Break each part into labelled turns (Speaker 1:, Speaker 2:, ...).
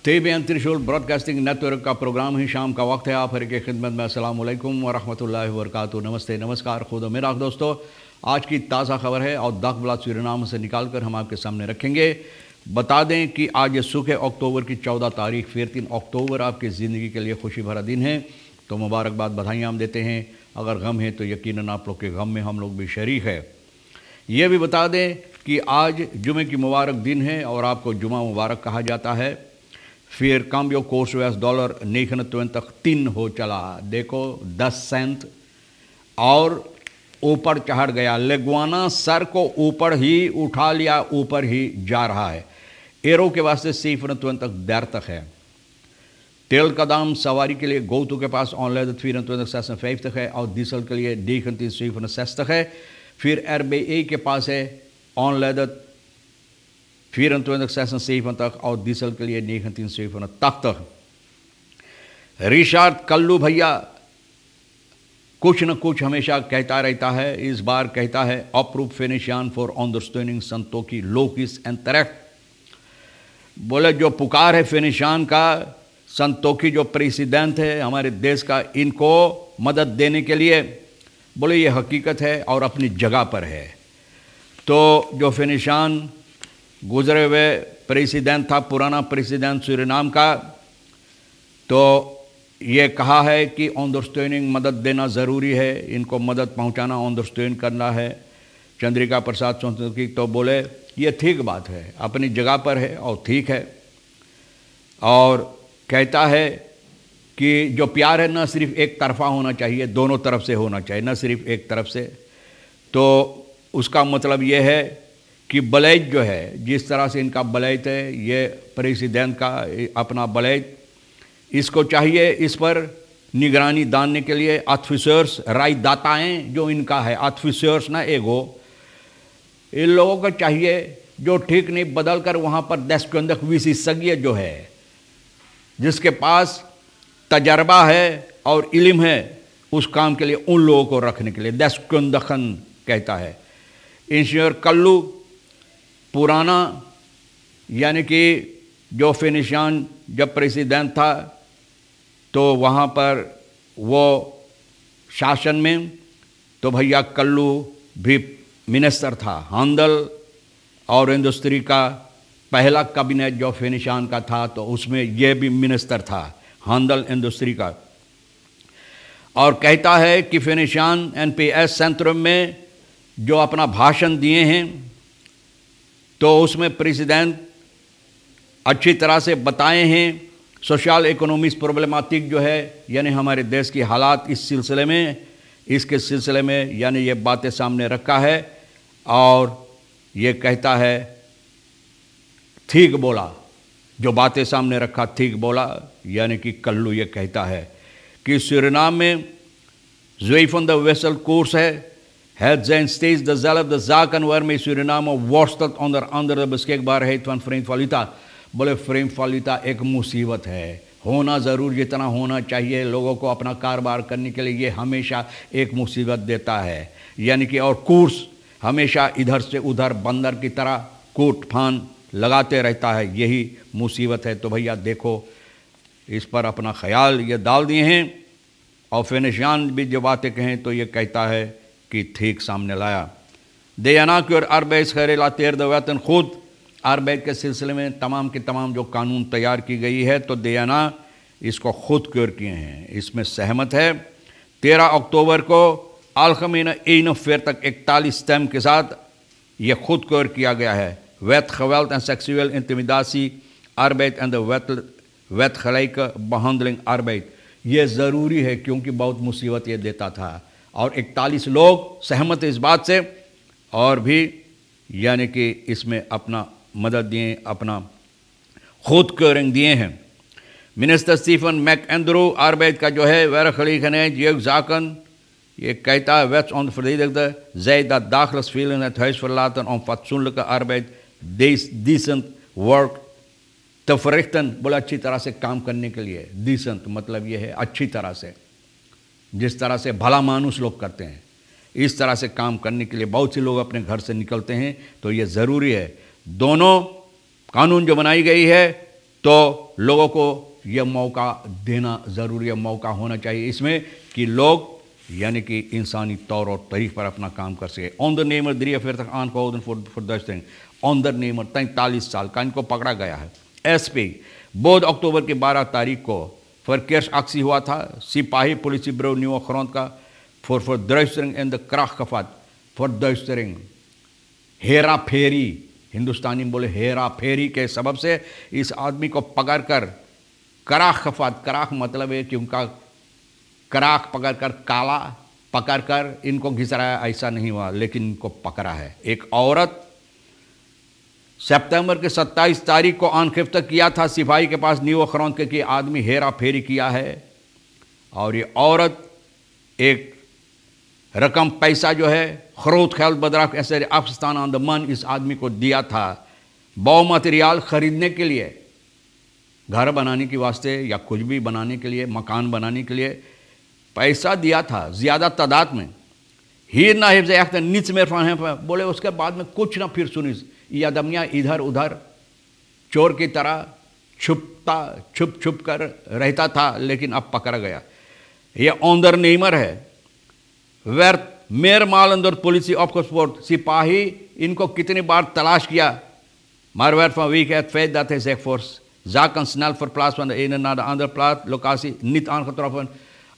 Speaker 1: Tebyan त्रिशूल broadcasting network का programme ही शाम का वक्त है। आप हर की खिदमत में अस्सलाम वालेकुम व रहमतुल्लाहि व बरकातुहू। नमस्ते, नमस्कार, खुद मेरा दोस्तों। आज की ताज़ा खबर है और दागबला सूरीनाम से निकाल कर हम आपके सामने रखेंगे। बता दें कि आज सुख है अक्टूबर की 14 तारीख, फिर 3 अक्टूबर आपकी ज़िंदगी के लिए खुशी भरा दिन है, तो मुबारकबाद, बधाइयाँ हम देते हैं। अगर गम है तो यकीनन आप लोग के गम में हम लोग भी शरीक है। ये भी बता दें कि आज जुमे की मुबारक दिन है और आपको जुमा मुबारक कहा जाता है। फिर काम्बियो कोर्स वेस डॉलर 9.3 हो चला, देखो 10 सेंट और ऊपर चढ़ गया। लेगुआना सर को ऊपर ही उठा लिया, ऊपर ही जा रहा है। एरो के वास्ते 7.20 देर तक है। तेल का दाम सवारी के लिए गोतु के पास ऑनलाइन 4.56 है और डीजल के लिए 9.60 है। फिर RBA के पास है ऑनलाइन 4.76 और डीजल के लिए 9.80 रिचार्ड कल्लू भैया कुछ न कुछ हमेशा कहता रहता है। इस बार कहता है अप्रूव फिनिशियन फॉर अंडरस्टैंडिंग संतोखी लोकिस एंड तरक। बोले जो पुकार है फिनिशियन का, संतोखी जो प्रेसिडेंट है हमारे देश का, इनको मदद देने के लिए, बोले ये हकीकत है और अपनी जगह पर है। तो जो फिनिशियन गुजरे हुए प्रेसिडेंट था, पुराना प्रेसिडेंट सूरीनाम का, तो ये कहा है कि अंडरस्टैंडिंग मदद देना ज़रूरी है, इनको मदद पहुंचाना, अंडरस्टैंड करना है। चंद्रिका प्रसाद संतोखी तो बोले ये ठीक बात है, अपनी जगह पर है और ठीक है। और कहता है कि जो प्यार है न सिर्फ एक तरफा होना चाहिए, दोनों तरफ से होना चाहिए, न सिर्फ एक तरफ से। तो उसका मतलब ये है कि बलैत जो है, जिस तरह से इनका बलैत है, ये प्रेसिडेंट का अपना बलैत, इसको चाहिए इस पर निगरानी डालने के लिए ऑफिसर्स, रायदाताएँ जो इनका है, ऑफिसर्स ना एगो, इन लोगों को चाहिए जो ठीक नहीं बदल कर वहाँ पर देशबंधक विशेषज्ञ जो है, जिसके पास तजर्बा है और इल्म है उस काम के लिए, उन लोगों को रखने के लिए देशबंधकन कहता है। इंजीनियर कल्लू पुराना, यानी कि जो फिनिशियन जब प्रेसिडेंट था तो वहाँ पर वो शासन में, तो भैया कल्लू भी मिनिस्टर था। हांडल और इंडस्ट्री का पहला कैबिनेट जो फिनिशियन का था, तो उसमें ये भी मिनिस्टर था, हांडल इंडस्ट्री का। और कहता है कि फिनिशियन NPS सेंट्रम में जो अपना भाषण दिए हैं, तो उसमें प्रेसिडेंट अच्छी तरह से बताए हैं सोशल इकोनॉमिक प्रॉब्लमेटिक जो है, यानी हमारे देश की हालात इस सिलसिले में, इसके सिलसिले में यानी ये बातें सामने रखा है। और ये कहता है ठीक बोला, जो बातें सामने रखा ठीक बोला, यानी कि कल्लू ये कहता है कि सूरीनाम में ज़्वेफन द वेसल कोर्स है, het zijn steeds dezelfde zaken waarmee Suriname worstelt onder andere de beschikbaarheid van vreemd valuta। बोले फ्रेम वालुता एक मुसीबत है, होना ज़रूर जितना होना चाहिए लोगों को अपना कारोबार करने के लिए, ये हमेशा एक मुसीबत देता है। यानी कि और कोर्स हमेशा इधर से उधर बंदर की तरह कूट फान लगाते रहता है, यही मुसीबत है। तो भैया देखो, इस पर अपना ख्याल ये डाल दिए हैं। और फिनिशियन भी जो बातें कहें तो ये कहता है कि ठीक सामने लाया। देना की और अरबैस खैरेला तेर दवातन खुद अरबैत के सिलसिले में तमाम के तमाम जो कानून तैयार की गई है, तो देना इसको खुद क्योर किए हैं, इसमें सहमत है। 13 अक्टूबर को अलखमीन इन फेर तक 41 स्टैम्प के साथ ये खुद क्योर किया गया है। wet geweld en seksueel intimidatie, arbeid en de wetgelijke behandeling arbeid। ये ज़रूरी है क्योंकि बहुत मुसीबत ये देता था। और 41 लोग सहमत है इस बात से, और भी यानी कि इसमें अपना मदद दिए, अपना खुद क्योरिंग दिए हैं। मिनिस्टर स्टीफन मैकएंड्रू आर्बैड का जो है werkgelegenheid, jeugdzaken, ये कहता है wet on verdedigde zij dat dagelijks velen het huis verlaten om fatsoenlijke arbeid, decent work te verrichten। बोला अच्छी तरह से काम करने के लिए, decent मतलब ये है अच्छी तरह से, जिस तरह से भला मानुस लोग करते हैं, इस तरह से काम करने के लिए बहुत से लोग अपने घर से निकलते हैं। तो ये ज़रूरी है, दोनों कानून जो बनाई गई है तो लोगों को यह मौका देना ज़रूरी है, मौका होना चाहिए इसमें कि लोग यानी कि इंसानी तौर और तरीक़ पर अपना काम कर सके। ondernemer 43 aangehouden voor duistering, ondernemer 43 साल का इनको पकड़ा गया है। SP 2 अक्टूबर की 12 तारीख को verkeersactie हुआ था, सिपाही पुलिस bureau Nieuw-Grond का for verduistering en de kracht gevat, verduistering, Hera फेरी, हिंदुस्तानी में बोले हेरा फेरी के सबब से इस आदमी को पकड़कर कराख खफात, कराख मतलब है कि उनका कराख पकड़कर, काला पकड़कर इनको घिसराया, ऐसा नहीं हुआ, लेकिन इनको पकड़ा है। एक औरत सितंबर के 27 तारीख को अनगिरफ्तार किया था सिपाही के पास न्यू-ग्रोंड के कि आदमी हेरा फेरी किया है, और ये औरत एक रकम पैसा जो है खरोत ख्याल बदराक ऐसे अफगानिस्तान ऑन द मन इस आदमी को दिया था बौ मटेरियल खरीदने के लिए, घर बनाने के वास्ते या कुछ भी बनाने के लिए, मकान बनाने के लिए पैसा दिया था ज़्यादा तादाद में। हीर ना हिफ्ज़ अख्तर नीच में बोले, उसके बाद में कुछ ना फिर सुनी, यह आदमिया इधर उधर चोर की तरह छुप छुप कर रहता था, लेकिन अब पकड़ा गया। यह ondernemer है। werd meermalen door politie opgespoord, सिपाही इनको कितनी बार तलाश किया, maar werd vanwege het feit dat hij zich voor zaken snel verplaatst van de ene naar de andere plaats locatie niet aangetroffen।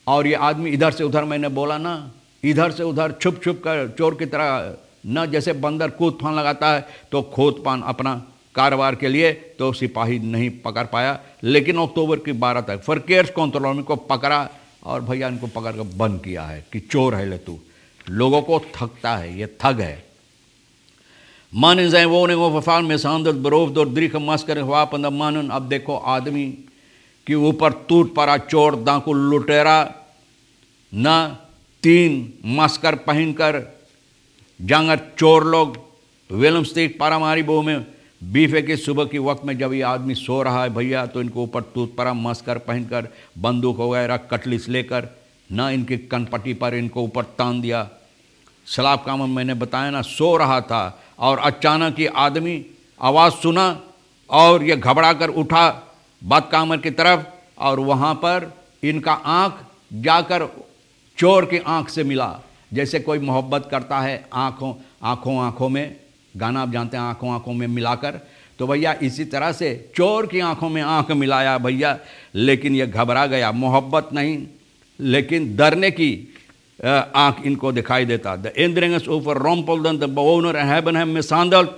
Speaker 1: और ये आदमी इधर से उधर, मैंने बोला ना, इधर से उधर छुप छुप कर चोर की तरह, न जैसे बंदर कूद फान लगाता है तो खोद पान अपना कारोबार के लिए, तो सिपाही नहीं पकड़ पाया। लेकिन अक्टूबर की 12 तक verkeers controle को पकड़ा और भैया इनको पकड़ कर बंद किया है कि चोर है ले तू, लोगों को ठगता है, ये ठग है। Man in zijn woning overvallen, mishandeld, beroofd door 3 gemaskerde gewapende mannen। अब देखो आदमी के ऊपर टूट पड़ा चोर, डाकू, लुटेरा, न 3 मास्कर पहनकर जंगर चोर लोग विल्मस्टिक पारामारी बो में बीफे के सुबह के वक्त में जब ये आदमी सो रहा है भैया, तो इनको ऊपर टूट पड़ा मास्कर पहनकर, बंदूक वगैरह कटलिस लेकर, न इनकी कनपट्टी पर इनको ऊपर तान दिया। सलाब का मैंने बताया ना, सो रहा था और अचानक ये आदमी आवाज़ सुना और ये घबरा कर उठा बदकामर की तरफ, और वहाँ पर इनका आँख जाकर चोर की आँख से मिला। जैसे कोई मोहब्बत करता है आँखों में, गाना आप जानते हैं, आँखों में मिलाकर, तो भैया इसी तरह से चोर की आँखों में आँख मिलाया भैया, लेकिन ये घबरा गया, मोहब्बत नहीं लेकिन डरने की आँख इनको दिखाई देता। द इंद्रिंगस ऊपर रोमपोल्दन द बेवोनर hebben hem mishandeld,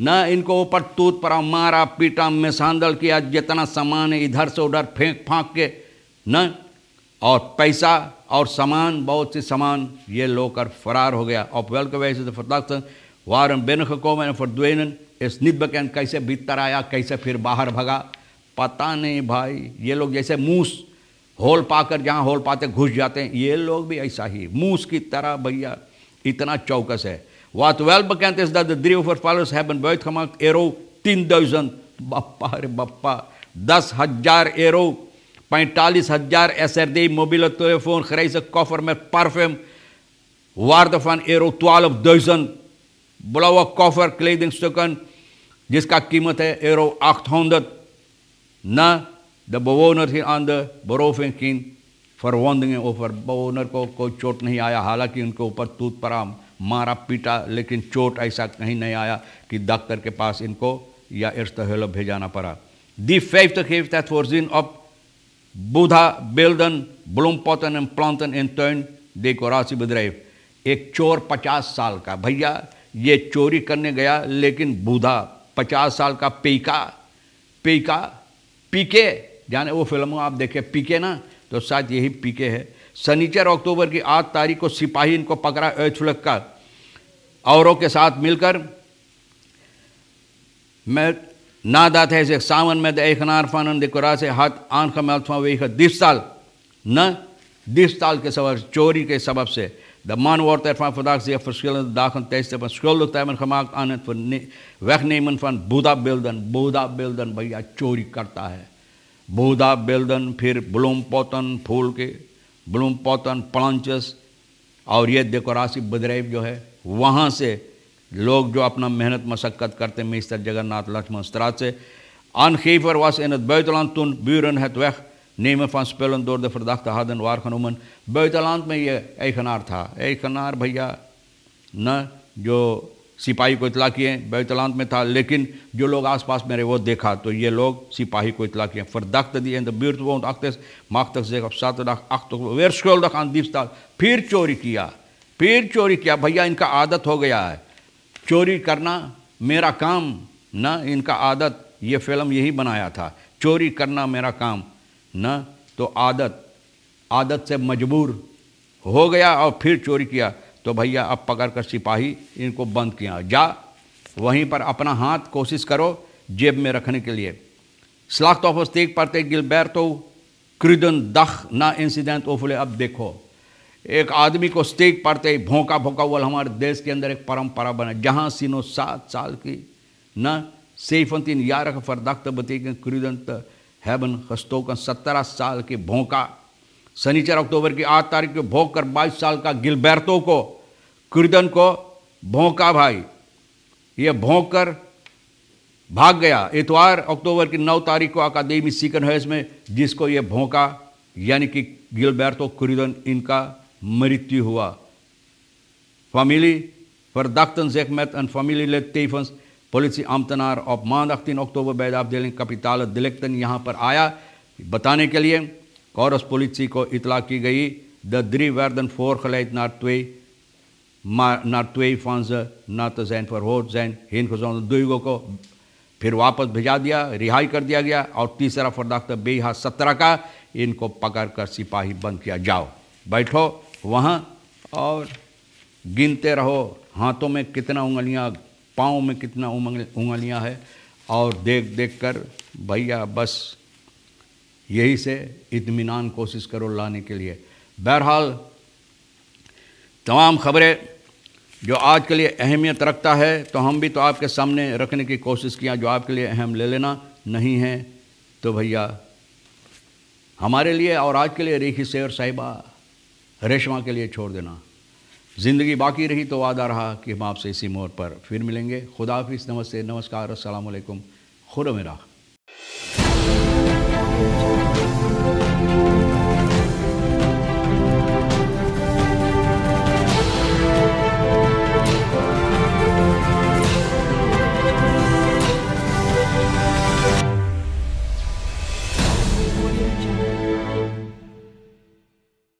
Speaker 1: न इनको ऊपर टूट पड़ा, मारा पीटा, मिसहांदल किया, जितना सामान है इधर से उधर फेंक फाँक के न, और पैसा और सामान, बहुत से सामान ये लोकर फरार हो गया। op welke wijze de verdachten waren binnengekomen en verdwenen is niet bekend। कैसे भीतर आया, कैसे फिर बाहर भगा, पता नहीं भाई। ये लोग जैसे मूस होल पाकर जहाँ होल पाते घुस जाते हैं, ये लोग भी ऐसा ही मूस की तरह भैया इतना चौकस है। Wat wel bekend is dat de 3 overvallers hebben buitgemaakt euro 10.000, Bappa रे Bappa, 10,000 euro, 45,000 SRD, mobiele telefoon, grijze koffer met parfum, waarde van euro 12.000, blauwe koffer, kledingstukken, जिसका कीमत है euro 800, न de bewoner hier aan de beroving geen verwondingen over, bewoner को कोई चोट नहीं आया, हालांकि उनके ऊपर टूट पड़ा, मारा पीटा, लेकिन चोट ऐसा कहीं नहीं आया कि डॉक्टर के पास इनको या eerste hulp भेजाना पड़ा। Die 50 heeft het voorzien op Boeddha beelden, bloempotten en planten in tuin decoratiebedrijf। एक चोर 50 साल का भैया ये चोरी करने गया, लेकिन बूढ़ा 50 साल का पीके जाने वो फिल्म आप देखे पीके ना, तो शायद यही पीके है। शनिचर अक्टूबर की 8 तारीख को सिपाही इनको पकड़ा एचफुलक का औरों के साथ मिलकर। मैं nadat hij zich samen met de eigenaar van een decoratie had aangemeld vanwege diefstal, diefstal के सबब, चोरी के सबब से। De man wordt ervan verdacht zich verschillende dagen tijdstippen schuldig te hebben gemaakt aan het wegnemen van Boeddha-beelden। Boeddha-beelden भैया चोरी करता है, Boeddha-beelden, फिर bloempotten, फूल के bloempotten, plantjes, और ये डेकोरेटिव bedrijf जो है, वहाँ से लोग जो अपना मेहनत मशक्क़त करते हैं मिस्टर जगन्नाथ लक्ष्मण स्त्राद से, Aangever was in het buitenland toen, buren het wegnemen van spullen door de verdachte hadden waargenomen. Buitenland में ये eigenaar था, eigenaar भैया न जो सिपाही को इतला किए buitenland में था, लेकिन जो लोग आसपास मेरे वो देखा तो ये लोग सिपाही को इतला किए. Verdachte die in de buurt woont achter maakte zich op zaterdag 8 oktober weer schuldig aan diefstal. फिर चोरी किया भैया. इनका आदत हो गया है चोरी करना, मेरा काम न इनका आदत. ये फिल्म यही बनाया था, चोरी करना मेरा काम न, तो आदत से मजबूर हो गया और फिर चोरी किया. तो भैया अब पकड़कर सिपाही इनको बंद किया. जा वहीं पर अपना हाथ कोशिश करो जेब में रखने के लिए. Slachtoffer steekpartij Gilberto Cruden dag na incident overleed. अब देखो एक आदमी को स्टेक पड़ते भोंका हुआ हमारे देश के अंदर एक परंपरा बना, जहाँ सीनो 7 साल की न 17-jarige verdachte betekent Cruden te hebben gestoken. 17 साल की भोंका. शनिचर अक्टूबर की 8 तारीख को भोंक कर 22 साल का गिलबर्टो को, क्रुदन को भोंका भाई. ये भोंक कर भाग गया. इतवार अक्टूबर की 9 तारीख को अकादमी सीकनहर्स्ट में जिसको ये भोंका यानी कि गिलबर्टो क्रुदन इनका मृत्यु हुआ. Familie verdachten zich met een familielid tevens politieambtenaar op maandag 10 oktober bij de afdeling kapitale delicten यहाँ पर आया बताने के लिए. Corus politie को इतला की गई. De 3 werden voorgeleid naar 2 van ze na te zijn verhoord zijn heengezonden. 2 को फिर वापस भिजा दिया, रिहाई कर दिया गया. और तीसरा फर्दाख्ता बेहा 17 का इनको पकड़ कर सिपाही बंद किया. जाओ बैठो वहाँ और गिनते रहो हाथों में कितना उंगलियाँ, पाँव में कितना उंगलियाँ है, और देख कर भैया बस यही से इत्मीनान कोशिश करो लाने के लिए. बहरहाल तमाम खबरें जो आज के लिए अहमियत रखता है तो हम भी तो आपके सामने रखने की कोशिश किया. जो आपके लिए अहम ले लेना नहीं है तो भैया हमारे लिए और आज के लिए रेखी शेर साहिबा रेशमा के लिए छोड़ देना. ज़िंदगी बाकी रही तो वादा रहा कि हम आपसे इसी मोड़ पर फिर मिलेंगे. खुदा हाफिज़, नमस्ते, नमस्कार, अस्सलाम वालेकुम, खुदा मेरा.